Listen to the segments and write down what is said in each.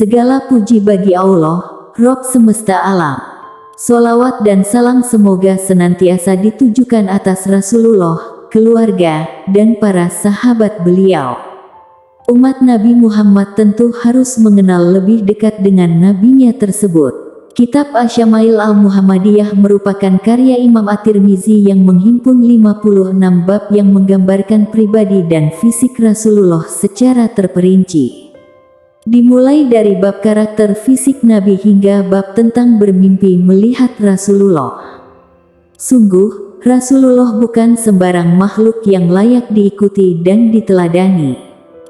Segala puji bagi Allah, Rob semesta alam. Sholawat dan salam semoga senantiasa ditujukan atas Rasulullah, keluarga, dan para sahabat beliau. Umat Nabi Muhammad tentu harus mengenal lebih dekat dengan nabinya tersebut. Kitab Asyamail Al-Muhammadiyah merupakan karya Imam At-Tirmizi yang menghimpun 56 bab yang menggambarkan pribadi dan fisik Rasulullah secara terperinci. Dimulai dari bab karakter fisik Nabi hingga bab tentang bermimpi melihat Rasulullah. Sungguh, Rasulullah bukan sembarang makhluk yang layak diikuti dan diteladani.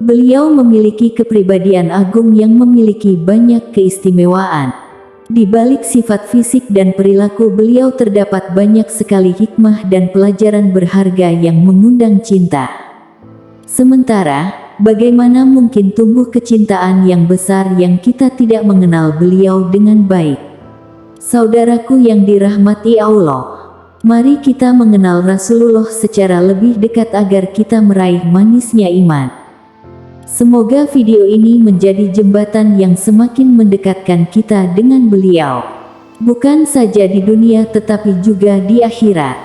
Beliau memiliki kepribadian agung yang memiliki banyak keistimewaan. Di balik sifat fisik dan perilaku beliau terdapat banyak sekali hikmah dan pelajaran berharga yang mengundang cinta. Sementara, bagaimana mungkin tumbuh kecintaan yang besar yang kita tidak mengenal beliau dengan baik? Saudaraku yang dirahmati Allah, mari kita mengenal Rasulullah secara lebih dekat agar kita meraih manisnya iman. Semoga video ini menjadi jembatan yang semakin mendekatkan kita dengan beliau, bukan saja di dunia tetapi juga di akhirat.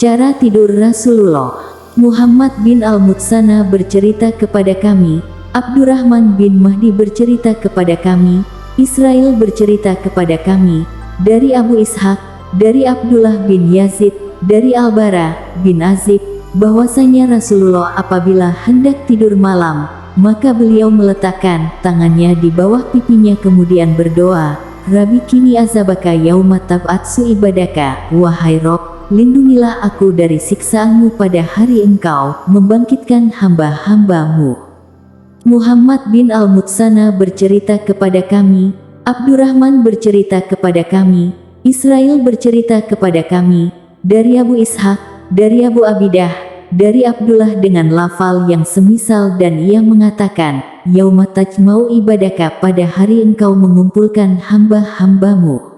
Cara tidur Rasulullah. Muhammad bin Al-Mutsana bercerita kepada kami, Abdurrahman bin Mahdi bercerita kepada kami, Israel bercerita kepada kami, dari Abu Ishaq, dari Abdullah bin Yazid, dari Al-Bara bin Azib, bahwasanya Rasulullah apabila hendak tidur malam, maka beliau meletakkan tangannya di bawah pipinya kemudian berdoa, Rabbi kini azabaka yauma tab'atsu ibadaka, wahai Rob, lindungilah aku dari siksaanmu pada hari engkau membangkitkan hamba-hambamu. Muhammad bin Al-Mutsana bercerita kepada kami, Abdurrahman bercerita kepada kami, Israel bercerita kepada kami, dari Abu Ishaq, dari Abu Abidah, dari Abdullah dengan lafal yang semisal dan ia mengatakan, Yauma tajma'u ibadaka pada hari engkau mengumpulkan hamba-hambamu.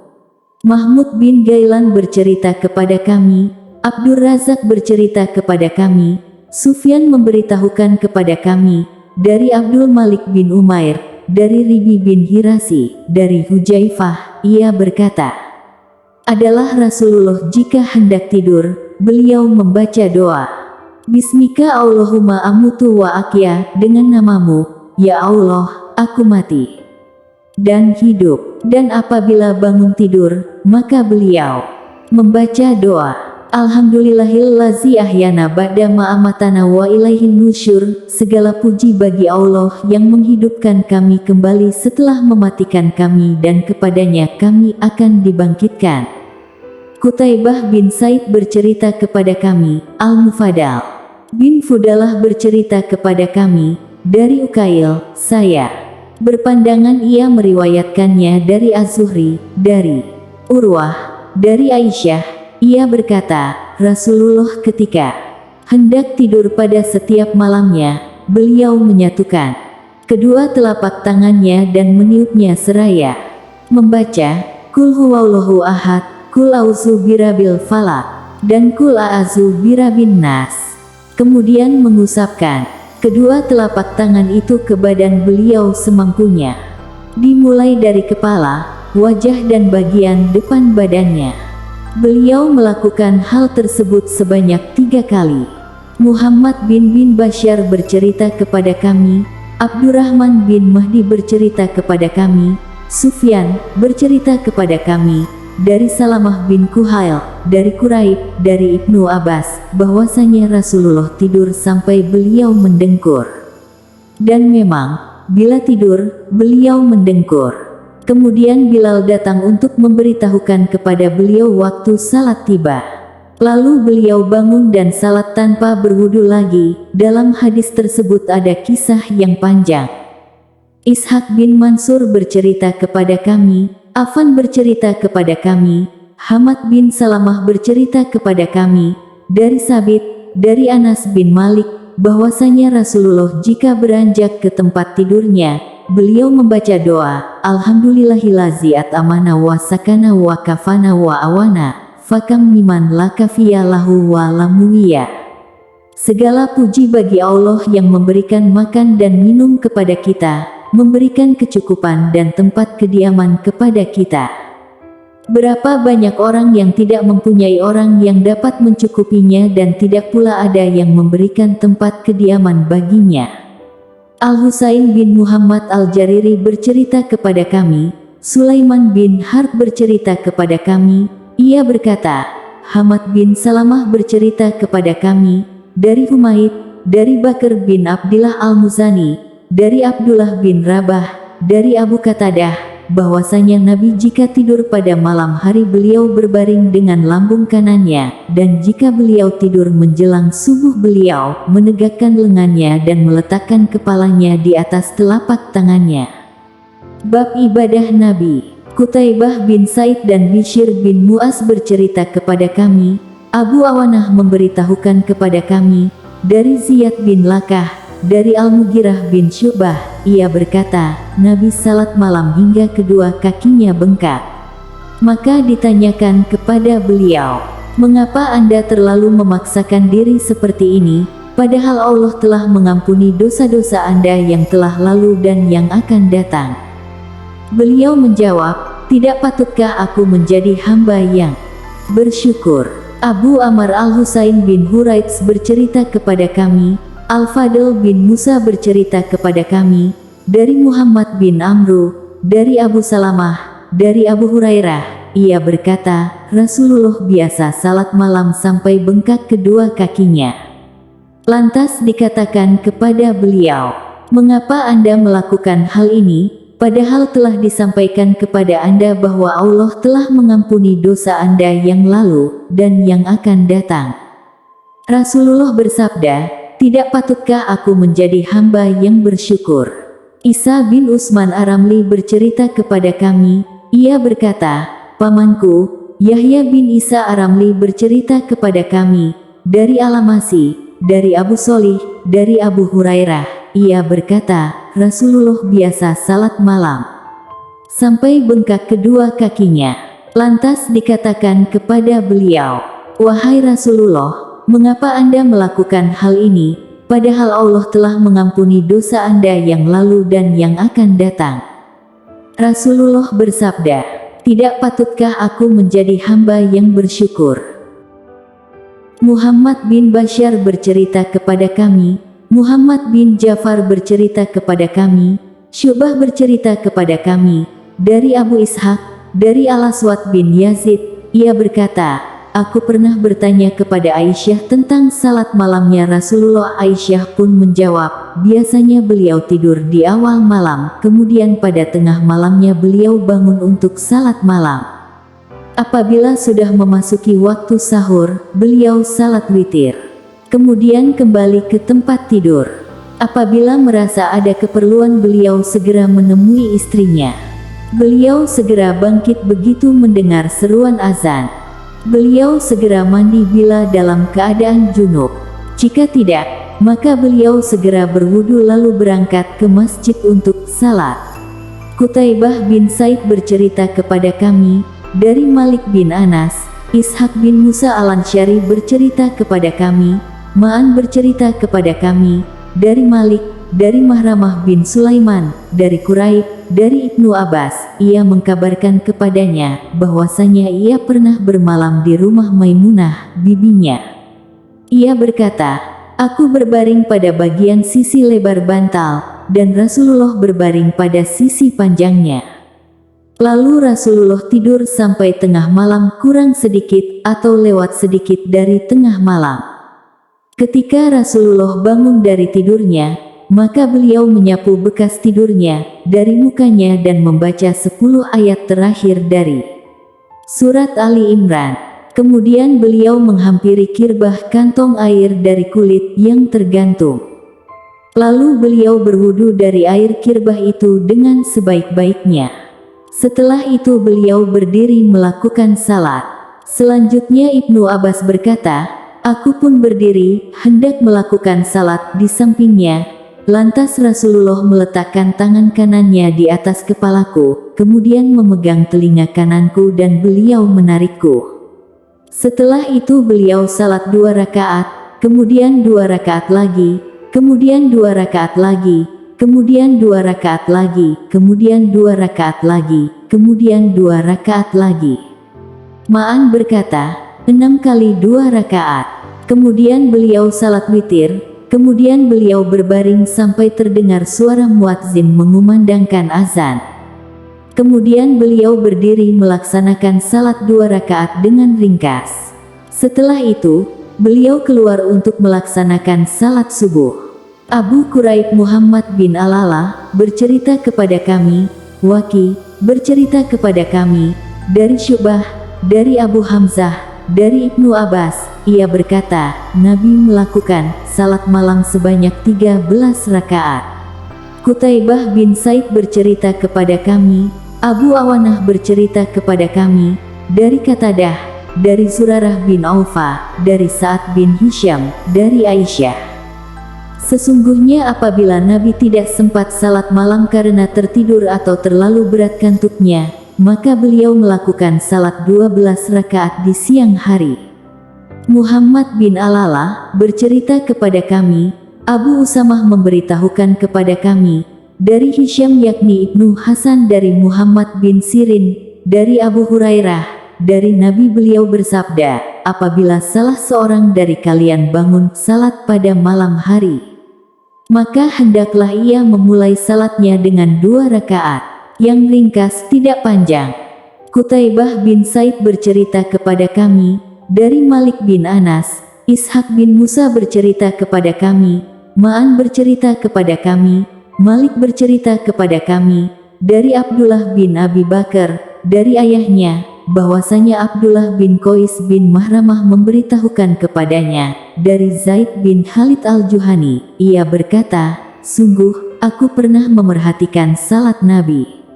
Mahmud bin Gailan bercerita kepada kami, Abdur Razak bercerita kepada kami, Sufyan memberitahukan kepada kami, dari Abdul Malik bin Umair, dari Ribi bin Hirasi, dari Hujaifah, ia berkata, adalah Rasulullah jika hendak tidur, beliau membaca doa, Bismika Allahumma amutu wa akya, dengan namamu, ya Allah, aku mati dan hidup. Dan apabila bangun tidur, maka beliau membaca doa, Alhamdulillahillazi ahyana ba'da ma'amatana wa ilaihin nusyur, segala puji bagi Allah yang menghidupkan kami kembali setelah mematikan kami dan kepadanya kami akan dibangkitkan. Qutaibah bin Said bercerita kepada kami, Al-Mufadal bin Fudalah bercerita kepada kami, dari Ukail, saya berpandangan ia meriwayatkannya dari Az-Zuhri, dari Urwah, dari Aisyah, ia berkata, Rasulullah ketika hendak tidur pada setiap malamnya, beliau menyatukan kedua telapak tangannya dan meniupnya seraya, membaca, Kul huwallahu ahad, Kul a'udzu birabbil falaq, dan Kul a'udzu birabbin nas. Kemudian mengusapkan kedua telapak tangan itu ke badan beliau semampunya, dimulai dari kepala, wajah dan bagian depan badannya. Beliau melakukan hal tersebut sebanyak 3 kali. Muhammad bin Bashar bercerita kepada kami, Abdurrahman bin Mahdi bercerita kepada kami, Sufyan bercerita kepada kami, dari Salamah bin Kuhail, dari Quraib, dari Ibnu Abbas, bahwasanya Rasulullah tidur sampai beliau mendengkur. Dan memang, bila tidur, beliau mendengkur. Kemudian Bilal datang untuk memberitahukan kepada beliau waktu salat tiba. Lalu beliau bangun dan salat tanpa berwudu lagi. Dalam hadis tersebut ada kisah yang panjang. Ishaq bin Mansur bercerita kepada kami, Affan bercerita kepada kami, Hamad bin Salamah bercerita kepada kami, dari Sabit, dari Anas bin Malik, bahwasanya Rasulullah jika beranjak ke tempat tidurnya, beliau membaca doa, Alhamdulillahillazi at'amana wa sakana wa kafana wa awana, fakam miman la kafiya lahu wa lamuwiya. Segala puji bagi Allah yang memberikan makan dan minum kepada kita, memberikan kecukupan dan tempat kediaman kepada kita. Berapa banyak orang yang tidak mempunyai orang yang dapat mencukupinya dan tidak pula ada yang memberikan tempat kediaman baginya. Al-Husain bin Muhammad Al-Jariri bercerita kepada kami, Sulaiman bin Harb bercerita kepada kami, ia berkata, Hamad bin Salamah bercerita kepada kami, dari Humaid, dari Bakar bin Abdillah Al-Muzani, dari Abdullah bin Rabah, dari Abu Qatadah, bahwasanya Nabi jika tidur pada malam hari beliau berbaring dengan lambung kanannya, dan jika beliau tidur menjelang subuh beliau menegakkan lengannya dan meletakkan kepalanya di atas telapak tangannya. Bab ibadah Nabi. Qutaibah bin Said dan Bishr bin Mu'az bercerita kepada kami, Abu Awanah memberitahukan kepada kami, dari Ziyad bin Lakah, dari Al-Mughirah bin Syu'bah, ia berkata, Nabi salat malam hingga kedua kakinya bengkak. Maka ditanyakan kepada beliau, mengapa Anda terlalu memaksakan diri seperti ini, padahal Allah telah mengampuni dosa-dosa Anda yang telah lalu dan yang akan datang. Beliau menjawab, tidak patutkah aku menjadi hamba yang bersyukur? Abu Amr Al-Husain bin Huraits bercerita kepada kami, Al-Fadl bin Musa bercerita kepada kami, dari Muhammad bin Amru, dari Abu Salamah, dari Abu Hurairah, ia berkata, Rasulullah biasa salat malam sampai bengkak kedua kakinya. Lantas dikatakan kepada beliau, mengapa Anda melakukan hal ini, padahal telah disampaikan kepada Anda bahwa Allah telah mengampuni dosa Anda yang lalu, dan yang akan datang. Rasulullah bersabda, tidak patutkah aku menjadi hamba yang bersyukur? Isa bin Utsman Aramli bercerita kepada kami, ia berkata, pamanku, Yahya bin Isa Aramli bercerita kepada kami, dari Al-Amasi, dari Abu Solih, dari Abu Hurairah, ia berkata, Rasulullah biasa salat malam sampai bengkak kedua kakinya. Lantas dikatakan kepada beliau, wahai Rasulullah, mengapa Anda melakukan hal ini, padahal Allah telah mengampuni dosa Anda yang lalu dan yang akan datang? Rasulullah bersabda, tidak patutkah aku menjadi hamba yang bersyukur? Muhammad bin Bashar bercerita kepada kami, Muhammad bin Ja'far bercerita kepada kami, Syu'bah bercerita kepada kami, dari Abu Ishaq, dari Al-Aswad bin Yazid, ia berkata, aku pernah bertanya kepada Aisyah tentang salat malamnya Rasulullah. Aisyah pun menjawab, biasanya beliau tidur di awal malam, kemudian pada tengah malamnya beliau bangun untuk salat malam. Apabila sudah memasuki waktu sahur, beliau salat witir. Kemudian kembali ke tempat tidur. Apabila merasa ada keperluan beliau segera menemui istrinya. Beliau segera bangkit begitu mendengar seruan azan. Beliau segera mandi bila dalam keadaan junub. Jika tidak, maka beliau segera berwudu lalu berangkat ke masjid untuk salat. Qutaibah bin Said bercerita kepada kami, dari Malik bin Anas, Ishaq bin Musa Al-Ansyari bercerita kepada kami, Ma'an bercerita kepada kami, dari Malik, dari Mahramah bin Sulaiman, dari Quraib, dari Ibnu Abbas, ia mengkabarkan kepadanya, bahwasanya ia pernah bermalam di rumah Maimunah, bibinya. Ia berkata, aku berbaring pada bagian sisi lebar bantal, dan Rasulullah berbaring pada sisi panjangnya. Lalu Rasulullah tidur sampai tengah malam kurang sedikit, atau lewat sedikit dari tengah malam. Ketika Rasulullah bangun dari tidurnya, maka beliau menyapu bekas tidurnya dari mukanya dan membaca 10 ayat terakhir dari surat Ali Imran. Kemudian beliau menghampiri kirbah kantong air dari kulit yang tergantung. Lalu beliau berwudu dari air kirbah itu dengan sebaik-baiknya. Setelah itu beliau berdiri melakukan salat. Selanjutnya Ibnu Abbas berkata, aku pun berdiri, hendak melakukan salat di sampingnya. Lantas Rasulullah meletakkan tangan kanannya di atas kepalaku, kemudian memegang telinga kananku dan beliau menarikku. Setelah itu beliau salat 2 rakaat, kemudian 2 rakaat lagi, kemudian 2 rakaat lagi, kemudian 2 rakaat lagi, kemudian 2 rakaat lagi, kemudian 2 rakaat lagi. Ma'an berkata, 6 kali 2 rakaat. Kemudian beliau salat witir, kemudian beliau berbaring sampai terdengar suara muadzin mengumandangkan azan. Kemudian beliau berdiri melaksanakan salat 2 rakaat dengan ringkas. Setelah itu, beliau keluar untuk melaksanakan salat subuh. Abu Quraib Muhammad bin Alala bercerita kepada kami, Waki bercerita kepada kami, dari Syu'bah, dari Abu Hamzah, dari Ibnu Abbas, ia berkata, Nabi melakukan salat malam sebanyak 13 rakaat. Qutaibah bin Said bercerita kepada kami, Abu Awanah bercerita kepada kami, dari Qatadah, dari Zurarah bin Aufa, dari Sa'ad bin Hisham, dari Aisyah. Sesungguhnya apabila Nabi tidak sempat salat malam karena tertidur atau terlalu berat kantuknya, maka beliau melakukan salat 12 rakaat di siang hari. Muhammad bin Alala bercerita kepada kami, Abu Usamah memberitahukan kepada kami, dari Hisham yakni Ibnu Hasan dari Muhammad bin Sirin, dari Abu Hurairah, dari Nabi beliau bersabda, apabila salah seorang dari kalian bangun salat pada malam hari, maka hendaklah ia memulai salatnya dengan 2 rakaat, yang ringkas tidak panjang. Qutaibah bin Said bercerita kepada kami, dari Malik bin Anas, Ishak bin Musa bercerita kepada kami, Ma'an bercerita kepada kami, Malik bercerita kepada kami, dari Abdullah bin Abi Bakar, dari ayahnya, bahwasanya Abdullah bin Qais bin Mahramah memberitahukan kepadanya, dari Zaid bin Khalid al-Juhani, ia berkata, sungguh, aku pernah memerhatikan salat Nabi.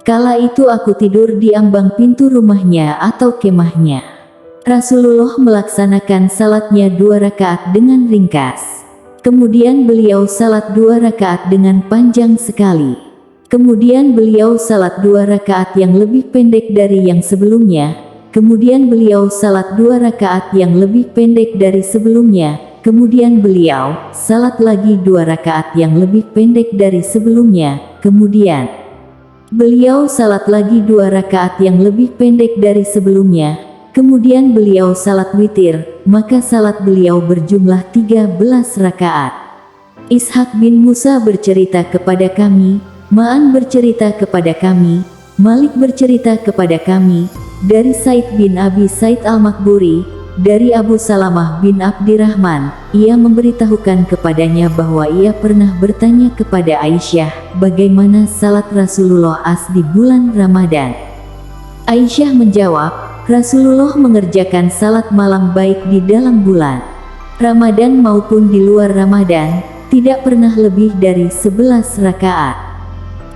Kala itu aku tidur di ambang pintu rumahnya atau kemahnya. Rasulullah melaksanakan salatnya 2 rakaat dengan ringkas. Kemudian beliau salat 2 rakaat dengan panjang sekali. Kemudian beliau salat 2 rakaat yang lebih pendek dari yang sebelumnya. Kemudian beliau salat 2 rakaat yang lebih pendek dari sebelumnya. Kemudian beliau salat lagi 2 rakaat yang lebih pendek dari sebelumnya. Kemudian beliau salat lagi 2 rakaat yang lebih pendek dari sebelumnya. Kemudian beliau salat witir, maka salat beliau berjumlah 13 rakaat. Ishak bin Musa bercerita kepada kami, Ma'an bercerita kepada kami, Malik bercerita kepada kami, dari Said bin Abi Said al-Makburi, dari Abu Salamah bin Abdirrahman, ia memberitahukan kepadanya bahwa ia pernah bertanya kepada Aisyah, bagaimana salat Rasulullah di bulan Ramadan. Aisyah menjawab, Rasulullah mengerjakan salat malam baik di dalam bulan Ramadan maupun di luar Ramadan, tidak pernah lebih dari 11 rakaat.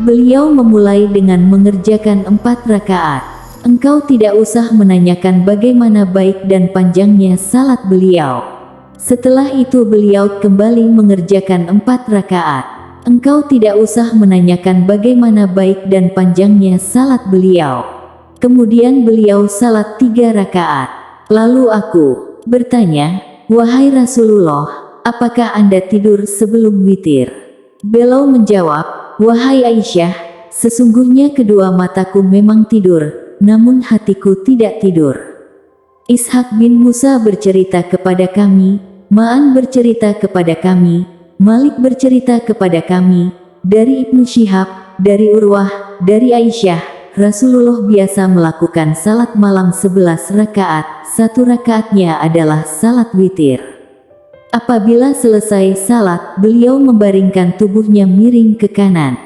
Beliau memulai dengan mengerjakan 4 rakaat. Engkau tidak usah menanyakan bagaimana baik dan panjangnya salat beliau. Setelah itu beliau kembali mengerjakan 4 rakaat. Engkau tidak usah menanyakan bagaimana baik dan panjangnya salat beliau. Kemudian beliau salat 3 rakaat. Lalu aku bertanya, wahai Rasulullah, apakah Anda tidur sebelum witir? Beliau menjawab, wahai Aisyah, sesungguhnya kedua mataku memang tidur, namun hatiku tidak tidur. Ishak bin Musa bercerita kepada kami, Ma'an bercerita kepada kami, Malik bercerita kepada kami, dari Ibnu Syihab, dari Urwah, dari Aisyah, Rasulullah biasa melakukan salat malam 11 rakaat, 1 rakaatnya adalah salat witir. Apabila selesai salat, beliau membaringkan tubuhnya miring ke kanan.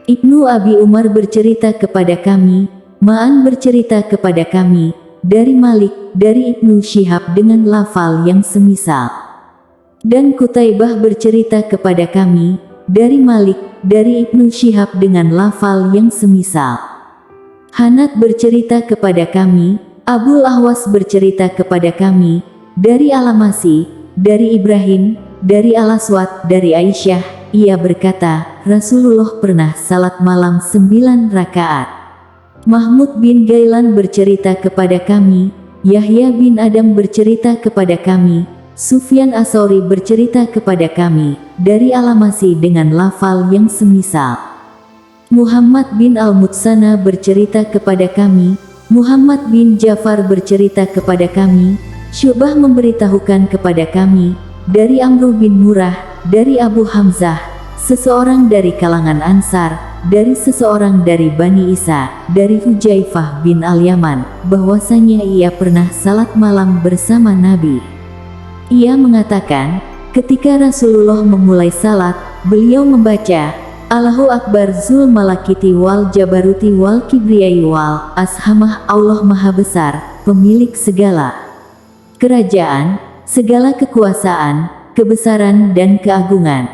Ibnu Abi Umar bercerita kepada kami, Ma'an bercerita kepada kami, dari Malik, dari Ibnu Syihab dengan lafal yang semisal. Dan Qutaibah bercerita kepada kami, dari Malik, dari Ibnu Syihab dengan lafal yang semisal. Hanat bercerita kepada kami, Abul Ahwas bercerita kepada kami, dari Al-Amasi, dari Ibrahim, dari Al-Aswad, dari Aisyah, ia berkata, Rasulullah pernah salat malam 9 rakaat. Mahmud bin Gailan bercerita kepada kami, Yahya bin Adam bercerita kepada kami, Sufyan Ats-Tsauri bercerita kepada kami, dari Al-Masih dengan lafal yang semisal. Muhammad bin Al-Mutsana bercerita kepada kami, Muhammad bin Ja'far bercerita kepada kami, Syu'bah memberitahukan kepada kami, dari Amr bin Murrah, dari Abu Hamzah, seseorang dari kalangan Ansar, dari seseorang dari Bani Isa, dari Hudzaifah bin Al-Yaman, bahwasanya ia pernah salat malam bersama Nabi. Ia mengatakan, ketika Rasulullah memulai salat, beliau membaca, Allahu Akbar Zul Malakiti wal Jabaruti wal Kibriyai wal Ashamah, Allah Maha Besar, pemilik segala kerajaan, segala kekuasaan, kebesaran dan keagungan.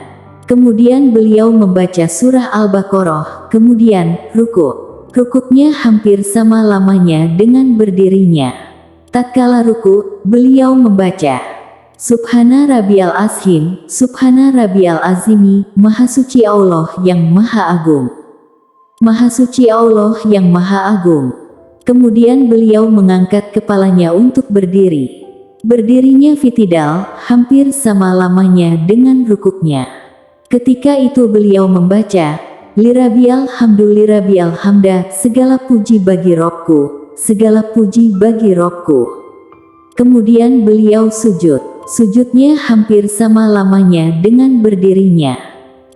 Kemudian beliau membaca surah Al-Baqarah, kemudian ruku. Rukuknya hampir sama lamanya dengan berdirinya. Tatkala ruku, beliau membaca, Subhana Rabbiyal Azim, Subhana Rabbiyal Azimi, Maha Suci Allah yang Maha Agung. Maha Suci Allah yang Maha Agung. Kemudian beliau mengangkat kepalanya untuk berdiri. Berdirinya fitidal, hampir sama lamanya dengan rukuknya. Ketika itu beliau membaca, Lirabbiyal hamdu lirabbiyal hamda, segala puji bagi Robku, segala puji bagi Robku. Kemudian beliau sujud. Sujudnya hampir sama lamanya dengan berdirinya.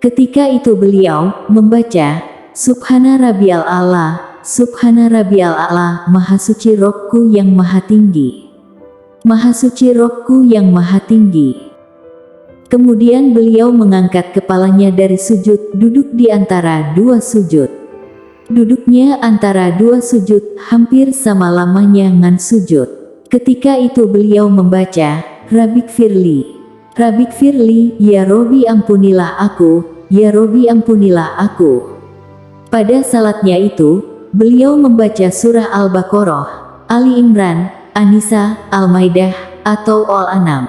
Ketika itu beliau membaca, Subhana Rabbiyal A'la, Subhana Rabbiyal A'la, Maha Suci Robku yang Maha Tinggi. Maha Suci Robku yang Maha Tinggi. Kemudian beliau mengangkat kepalanya dari sujud, duduk di antara dua sujud. Duduknya antara dua sujud, hampir sama lamanya dengan sujud. Ketika itu beliau membaca, Rabbik Firli, Rabbik Firli, ya Robi ampunilah aku, ya Robi ampunilah aku. Pada salatnya itu, beliau membaca surah Al-Baqarah, Ali Imran, An-Nisa, Al-Maidah, atau Al-An'am.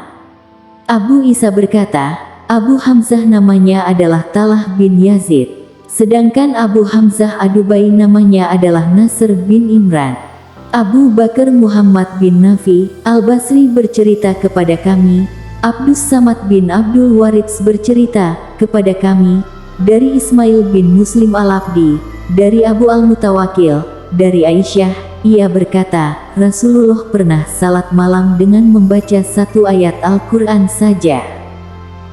Abu Isa berkata, Abu Hamzah namanya adalah Talah bin Yazid, sedangkan Abu Hamzah Adubai namanya adalah Nasr bin Imran. Abu Bakar Muhammad bin Nafi Al-Basri bercerita kepada kami, Abdus Samad bin Abdul Waritz bercerita kepada kami, dari Ismail bin Muslim Al-Abdi, dari Abu Al-Mutawakil, dari Aisyah, ia berkata, Rasulullah pernah salat malam dengan membaca satu ayat Al-Quran saja.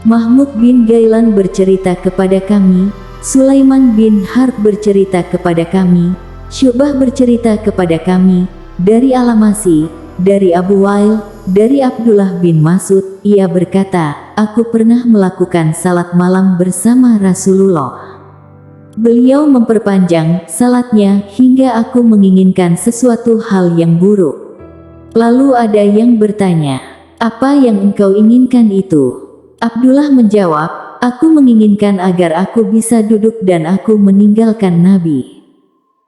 Mahmud bin Gailan bercerita kepada kami, Sulaiman bin Harb bercerita kepada kami, Syu'bah bercerita kepada kami, dari Al-Masih, dari Abu Wail, dari Abdullah bin Mas'ud, ia berkata, aku pernah melakukan salat malam bersama Rasulullah. Beliau memperpanjang salatnya hingga aku menginginkan sesuatu hal yang buruk. Lalu ada yang bertanya, apa yang engkau inginkan itu? Abdullah menjawab, aku menginginkan agar aku bisa duduk dan aku meninggalkan Nabi.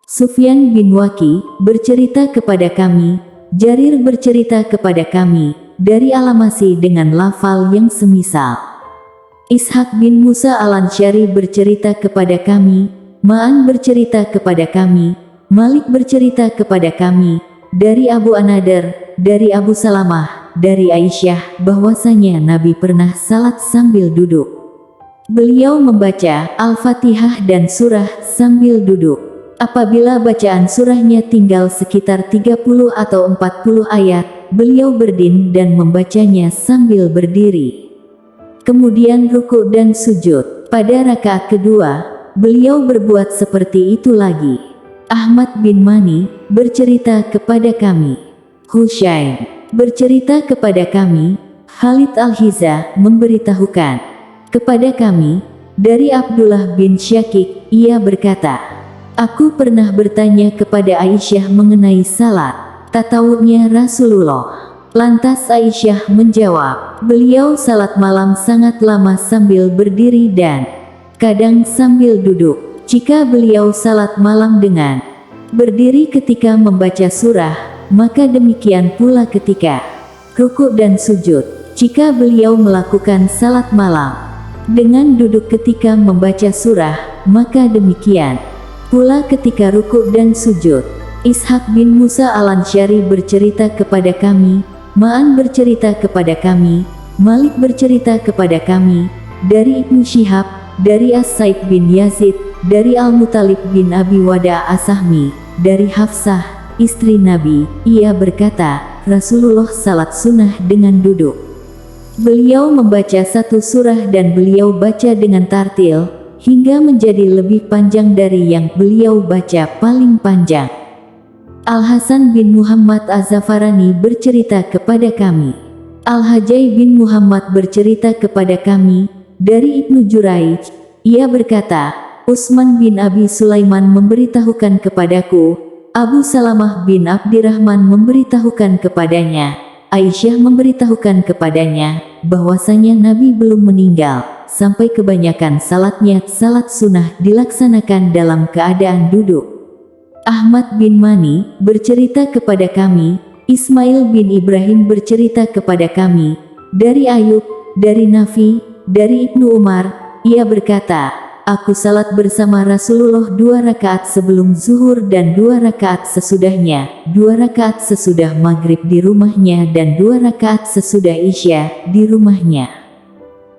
Sufyan bin Waki bercerita kepada kami, Jarir bercerita kepada kami, dari Al-Masih dengan lafal yang semisal. Ishaq bin Musa Al-Ansyari bercerita kepada kami, Ma'an bercerita kepada kami, Malik bercerita kepada kami, dari Abu An-Nadr, dari Abu Salamah, dari Aisyah, bahwasanya Nabi pernah salat sambil duduk. Beliau membaca Al-Fatihah dan surah sambil duduk. Apabila bacaan surahnya tinggal sekitar 30 atau 40 ayat, beliau berdiri dan membacanya sambil berdiri. Kemudian ruku dan sujud. Pada rakaat kedua, beliau berbuat seperti itu lagi. Ahmad bin Mani bercerita kepada kami. Husyaim bercerita kepada kami. Khalid Al-Hiza memberitahukan kepada kami, dari Abdullah bin Syakik, ia berkata, aku pernah bertanya kepada Aisyah mengenai salat tatawu'nya Rasulullah. Lantas Aisyah menjawab, beliau salat malam sangat lama sambil berdiri dan kadang sambil duduk. Jika beliau salat malam dengan berdiri ketika membaca surah, maka demikian pula ketika ruku dan sujud. Jika beliau melakukan salat malam dengan duduk ketika membaca surah, maka demikian pula ketika ruku dan sujud. Ishaq bin Musa Al-Ansyari bercerita kepada kami, Ma'an bercerita kepada kami, Malik bercerita kepada kami, dari Ibnu Syihab, dari As-Said bin Yazid, dari Al-Muttalib bin Abi Wada As-Sahmi, dari Hafsah, istri Nabi, ia berkata, Rasulullah salat sunnah dengan duduk. Beliau membaca satu surah dan beliau baca dengan tartil, hingga menjadi lebih panjang dari yang beliau baca paling panjang. Al-Hasan bin Muhammad Az-Zafarani bercerita kepada kami. Al-Hajjaj bin Muhammad bercerita kepada kami, dari Ibnu Juraij, ia berkata, Utsman bin Abi Sulaiman memberitahukan kepadaku, Abu Salamah bin Abdirrahman memberitahukan kepadanya, Aisyah memberitahukan kepadanya, bahwasanya Nabi belum meninggal, sampai kebanyakan salatnya salat sunnah dilaksanakan dalam keadaan duduk. Ahmad bin Mani bercerita kepada kami, Ismail bin Ibrahim bercerita kepada kami, dari Ayub, dari Nafi, dari Ibnu Umar, ia berkata, aku salat bersama Rasulullah 2 rakaat sebelum zuhur dan 2 rakaat sesudahnya, 2 rakaat sesudah maghrib di rumahnya dan 2 rakaat sesudah isya di rumahnya.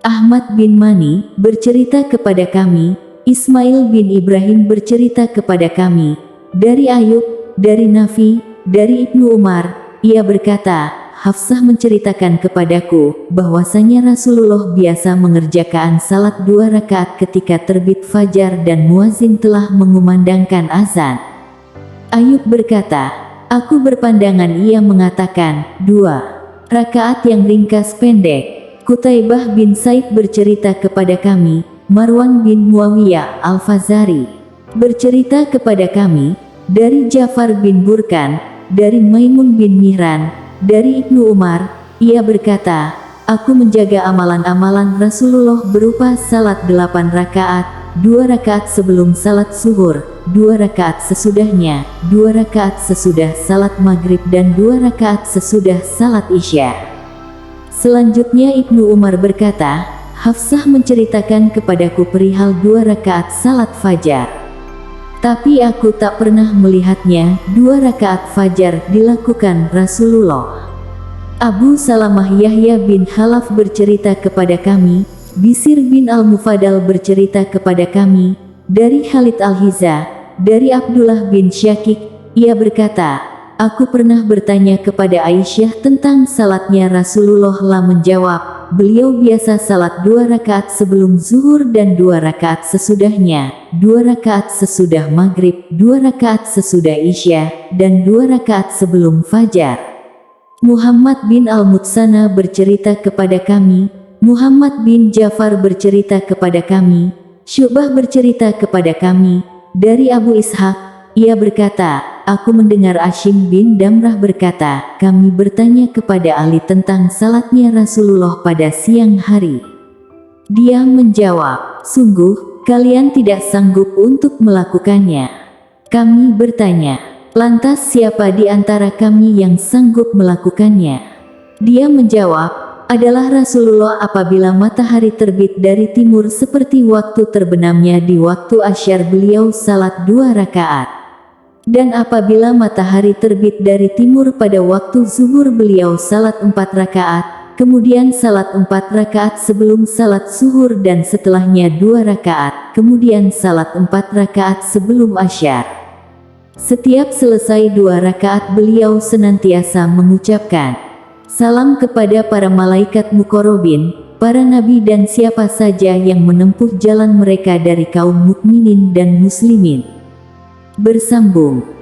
Ahmad bin Mani bercerita kepada kami, Ismail bin Ibrahim bercerita kepada kami, dari Ayub, dari Nafi, dari Ibnu Umar, ia berkata, Hafsah menceritakan kepadaku, bahwasanya Rasulullah biasa mengerjakan salat 2 rakaat ketika terbit fajar dan muazin telah mengumandangkan azan. Ayub berkata, aku berpandangan ia mengatakan, 2 rakaat yang ringkas pendek. Qutaibah bin Said bercerita kepada kami, Marwan bin Muawiyah Al-Fazari bercerita kepada kami, dari Ja'far bin Burkan, dari Maimun bin Mihran, dari Ibnu Umar, ia berkata, aku menjaga amalan-amalan Rasulullah berupa salat 8 rakaat, 2 rakaat sebelum salat zuhur, 2 rakaat sesudahnya, 2 rakaat sesudah salat maghrib dan 2 rakaat sesudah salat isya. Selanjutnya Ibnu Umar berkata, Hafsah menceritakan kepadaku perihal 2 rakaat salat fajar. Tapi aku tak pernah melihatnya 2 rakaat fajar dilakukan Rasulullah. Abu Salamah Yahya bin Khalaf bercerita kepada kami, Bisir bin Al-Mufadal bercerita kepada kami, dari Khalid Al-Hiza, dari Abdullah bin Syakik, ia berkata, aku pernah bertanya kepada Aisyah tentang salatnya Rasulullah lah menjawab, beliau biasa salat 2 rakaat sebelum zuhur dan 2 rakaat sesudahnya, 2 rakaat sesudah maghrib, 2 rakaat sesudah isya, dan 2 rakaat sebelum fajar. Muhammad bin Al-Mutsana bercerita kepada kami, Muhammad bin Ja'far bercerita kepada kami, Syu'bah bercerita kepada kami, dari Abu Ishaq, ia berkata, aku mendengar Ashim bin Damrah berkata, kami bertanya kepada Ali tentang salatnya Rasulullah pada siang hari. Dia menjawab, sungguh, kalian tidak sanggup untuk melakukannya. Kami bertanya, lantas siapa di antara kami yang sanggup melakukannya? Dia menjawab, adalah Rasulullah apabila matahari terbit dari timur seperti waktu terbenamnya di waktu asyar beliau salat 2 rakaat. Dan apabila matahari terbit dari timur pada waktu zuhur beliau salat 4 rakaat, kemudian salat 4 rakaat sebelum salat zuhur dan setelahnya 2 rakaat, kemudian salat 4 rakaat sebelum asyar. Setiap selesai 2 rakaat beliau senantiasa mengucapkan, salam kepada para malaikat muqarrabin, para nabi dan siapa saja yang menempuh jalan mereka dari kaum mukminin dan muslimin. Bersambung.